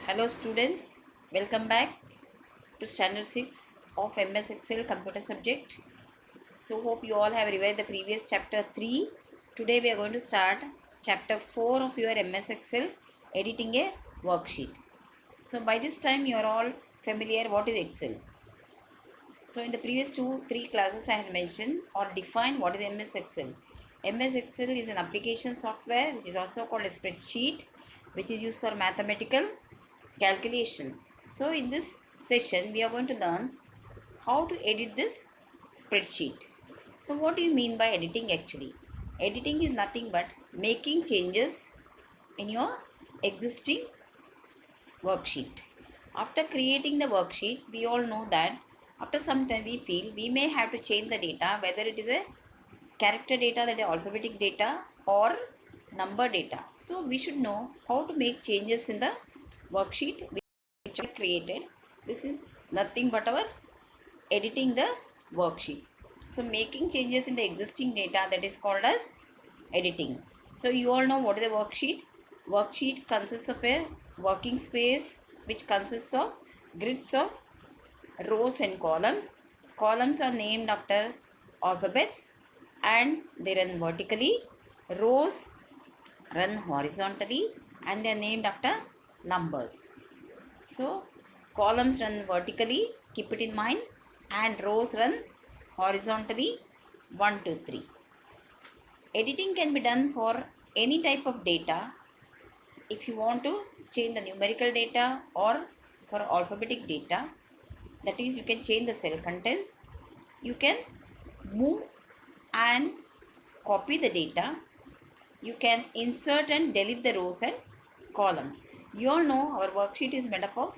Hello students, welcome back to standard 6 of MS Excel computer subject. So hope you all have revised the previous chapter 3. Today we are going to start chapter 4 of your MS Excel, editing a worksheet. So by this time you are all familiar what is Excel. So in the previous 3 classes I had mentioned or defined what is MS Excel. MS Excel is an application software which is also called a spreadsheet, which is used for mathematical calculation. So in this session we are going to learn how to edit this spreadsheet. So what do you mean by editing actually? Editing is nothing but making changes in your existing worksheet. After creating the worksheet, we all know that after some time we feel we may have to change the data, whether it is a character data, that is alphabetic data, or number data. So we should know how to make changes in the worksheet which I created. This is nothing but our editing the worksheet. So making changes in the existing data, that is called as editing. So you all know what is a worksheet. Worksheet consists of a working space which consists of grids of rows and columns. Columns are named after alphabets and they run vertically. Rows run horizontally and they are named after numbers. So columns run vertically, keep it in mind, and rows run horizontally 1, 2, 3. Editing can be done for any type of data. If you want to change the numerical data or for alphabetic data, that is, you can change the cell contents, you can move and copy the data, you can insert and delete the rows and columns. You all know our worksheet is made up of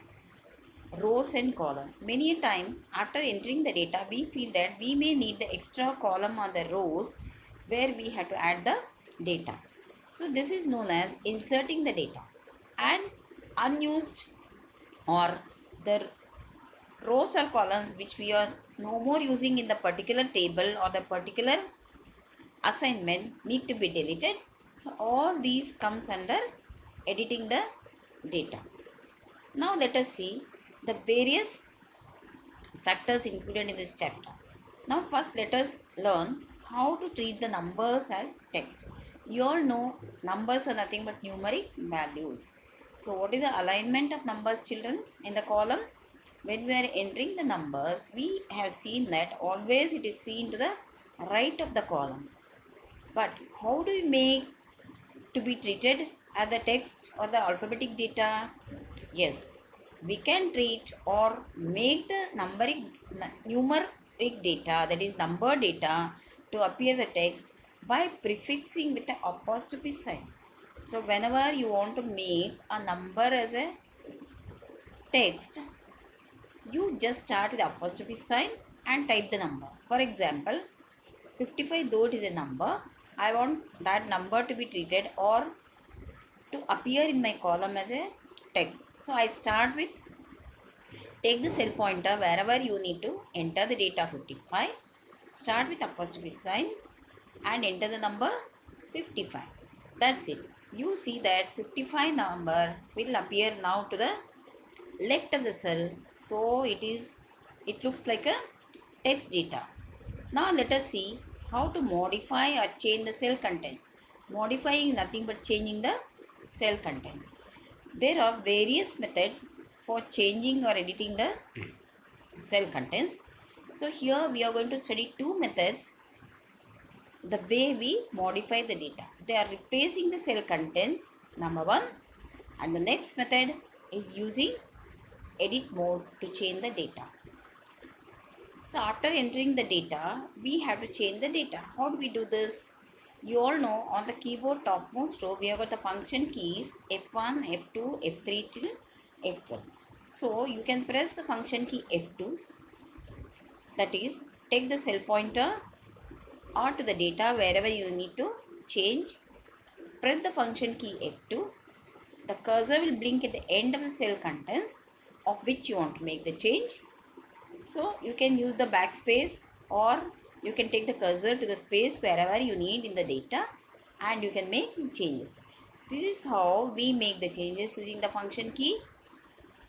rows and columns. Many a time after entering the data, we feel that we may need the extra column on the rows where we have to add the data. So this is known as inserting the data, and unused or the rows or columns which we are no more using in the particular table or the particular assignment need to be deleted. So all these comes under editing the data. Now let us see the various factors included in this chapter. Now first let us learn how to treat the numbers as text. You all know numbers are nothing but numeric values. So what is the alignment of numbers, children, in the column? When we are entering the numbers, we have seen that always it is seen to the right of the column. But how do we make to be treated as the text or the alphabetic data? Yes, we can treat or make the numeric data, that is number data, to appear the text by prefixing with the apostrophe sign. So whenever you want to make a number as a text, you just start with the apostrophe sign and type the number. For example, 55, though it is a number, I want that number to be treated or to appear in my column as a text. So I start with, take the cell pointer wherever you need to enter the data 55, start with apostrophe sign and enter the number 55. That's it. You see that 55 number will appear now to the left of the cell. So it looks like a text data. Now let us see how to modify or change the cell contents. Modifying nothing but changing the cell contents. There are various methods for changing or editing the cell contents. So here we are going to study two methods, the way we modify the data. They are replacing the cell contents, number one, and the next method is using edit mode to change the data. So after entering the data, we have to change the data. How do we do this? You all know on the keyboard topmost row, we have got the function keys F1, F2, F3 till F12. So you can press the function key F2, that is, take the cell pointer or to the data wherever you need to change. Press the function key F2. The cursor will blink at the end of the cell contents of which you want to make the change. So you can use the backspace or you can take the cursor to the space wherever you need in the data and you can make changes. This is how we make the changes using the function key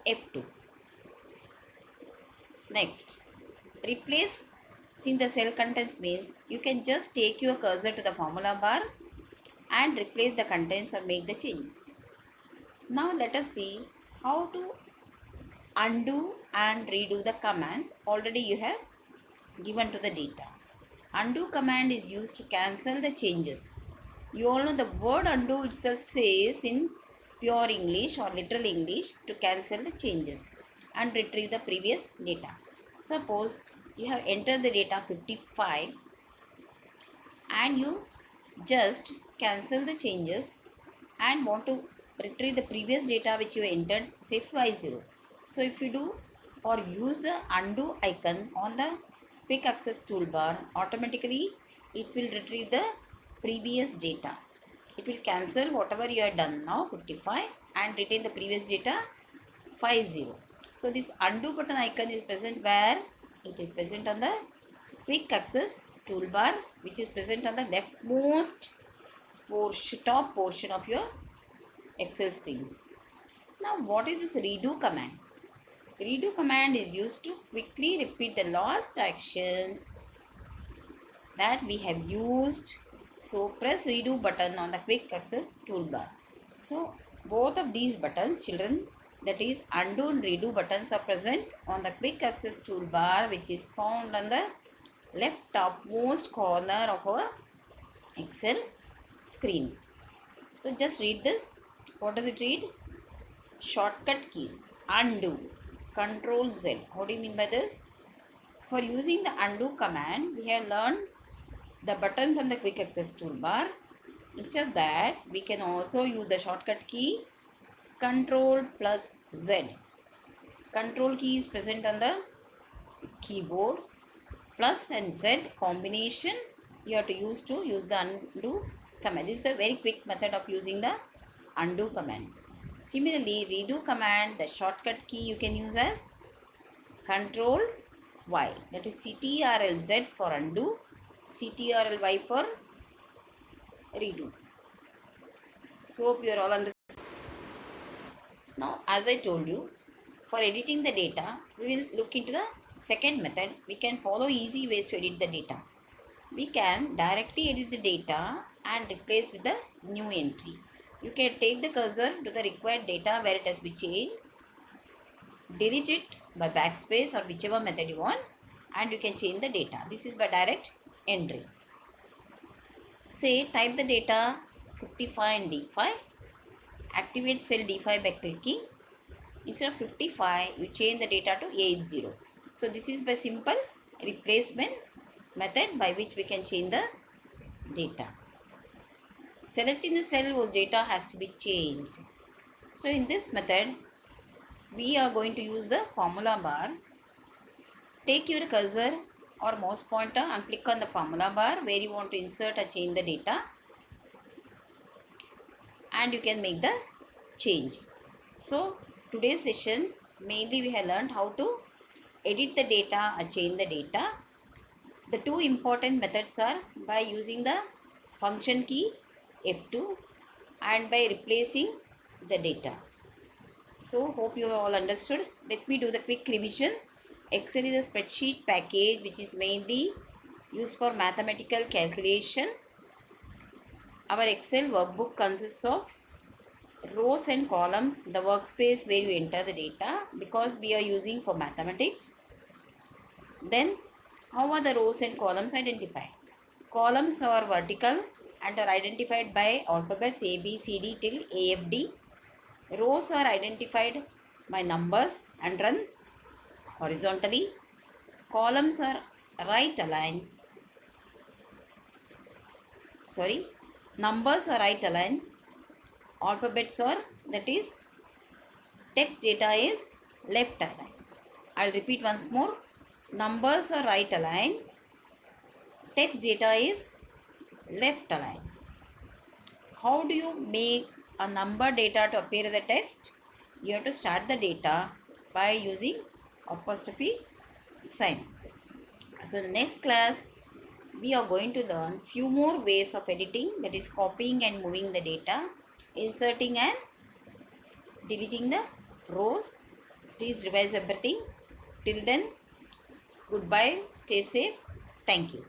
F2. Next, replace, since the cell contents means you can just take your cursor to the formula bar and replace the contents or make the changes. Now let us see how to undo and redo the commands already you have given to the data. Undo command is used to cancel the changes. You all know the word undo itself says in pure English or literal English to cancel the changes and retrieve the previous data. Suppose you have entered the data 55 and you just cancel the changes and want to retrieve the previous data which you entered, say 50. So if you do or use the undo icon on the quick access toolbar, automatically it will retrieve the previous data. It will cancel whatever you have done now 55 and retain the previous data 50. So this undo button icon is present where? It is present on the quick access toolbar, which is present on the leftmost top portion of your Excel screen. Now what is this redo command? Redo command is used to quickly repeat the last actions that we have used. So press redo button on the quick access toolbar. So both of these buttons, children, that is undo and redo buttons are present on the quick access toolbar, which is found on the left topmost corner of our Excel screen. So just read this. What does it read? Shortcut keys. Undo. Control Z. What do you mean by this? For using the undo command, we have learned the button from the quick access toolbar. Instead of that, we can also use the shortcut key Control plus Z. Control key is present on the keyboard. Plus and Z combination you have to use the undo command. This is a very quick method of using the undo command. Similarly, redo command, the shortcut key you can use as Control Y. That is Ctrl Z for undo, Ctrl Y for redo. So hope you are all understanding. Now, as I told you, for editing the data, we will look into the second method. We can follow easy ways to edit the data. We can directly edit the data and replace with the new entry. You can take the cursor to the required data where it has been changed, delete it by backspace or whichever method you want, and you can change the data. This is by direct entry. Say type the data 55 and D5. Activate cell D5 by clicking. Instead of 55, you change the data to 80. So this is by simple replacement method by which we can change the data. Selecting the cell whose data has to be changed. So in this method, we are going to use the formula bar. Take your cursor or mouse pointer and click on the formula bar where you want to insert or change the data, and you can make the change. So today's session mainly we have learned how to edit the data or change the data. The two important methods are by using the function key F2 and by replacing the data. So hope you have all understood. Let me do the quick revision. Excel is a spreadsheet package which is mainly used for mathematical calculation. Our Excel workbook consists of rows and columns, the workspace where you enter the data because we are using for mathematics. Then how are the rows and columns identified? Columns are vertical and are identified by alphabets A, B, C, D till AFD. Rows are identified by numbers and run horizontally. Columns are right aligned. Numbers are right aligned. Alphabets are, that is, text data is left aligned. I'll repeat once more. Numbers are right aligned. Text data is left aligned. How do you make a number data to appear as a text? You have to start the data by using apostrophe sign. So in the next class, we are going to learn few more ways of editing, that is copying and moving the data, inserting and deleting the rows, Please revise everything. Till then, goodbye. Stay safe. Thank you.